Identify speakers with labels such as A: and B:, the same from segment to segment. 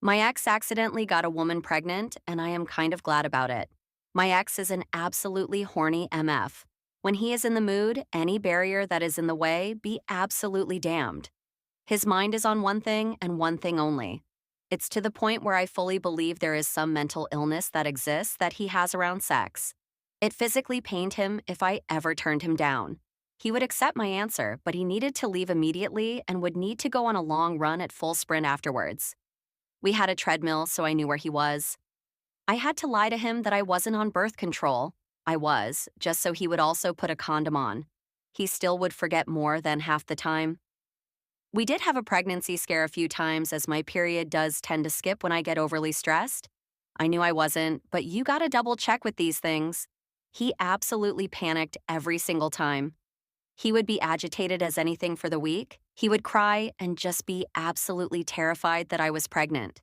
A: My ex accidentally got a woman pregnant, and I am kind of glad about it. My ex is an absolutely horny MF. When he is in the mood, any barrier that is in the way be absolutely damned. His mind is on one thing and one thing only. It's to the point where I fully believe there is some mental illness that exists that he has around sex. It physically pained him if I ever turned him down. He would accept my answer, but he needed to leave immediately and would need to go on a long run at full sprint afterwards. We had a treadmill, so I knew where he was. I had to lie to him that I wasn't on birth control. I was, just so he would also put a condom on. He still would forget more than half the time. We did have a pregnancy scare a few times, as my period does tend to skip when I get overly stressed. I knew I wasn't, but you gotta double check with these things. He absolutely panicked every single time. He would be agitated as anything for the week. He would cry and just be absolutely terrified that I was pregnant.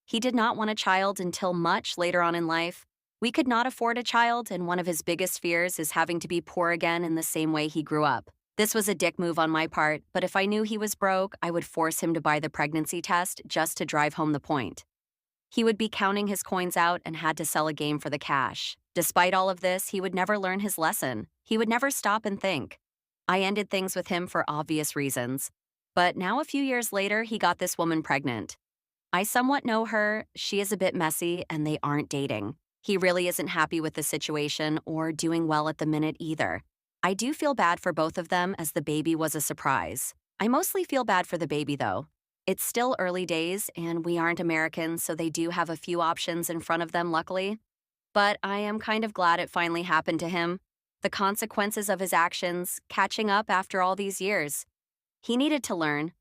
A: He did not want a child until much later on in life. We could not afford a child, and one of his biggest fears is having to be poor again in the same way he grew up. This was a dick move on my part, but if I knew he was broke, I would force him to buy the pregnancy test just to drive home the point. He would be counting his coins out and had to sell a game for the cash. Despite all of this, he would never learn his lesson. He would never stop and think. I ended things with him for obvious reasons. But now, a few years later, he got this woman pregnant. I somewhat know her, she is a bit messy, and they aren't dating. He really isn't happy with the situation or doing well at the minute either. I do feel bad for both of them, as the baby was a surprise. I mostly feel bad for the baby, though. It's still early days, and we aren't Americans, so they do have a few options in front of them, luckily. But I am kind of glad it finally happened to him. The consequences of his actions, catching up after all these years. He needed to learn.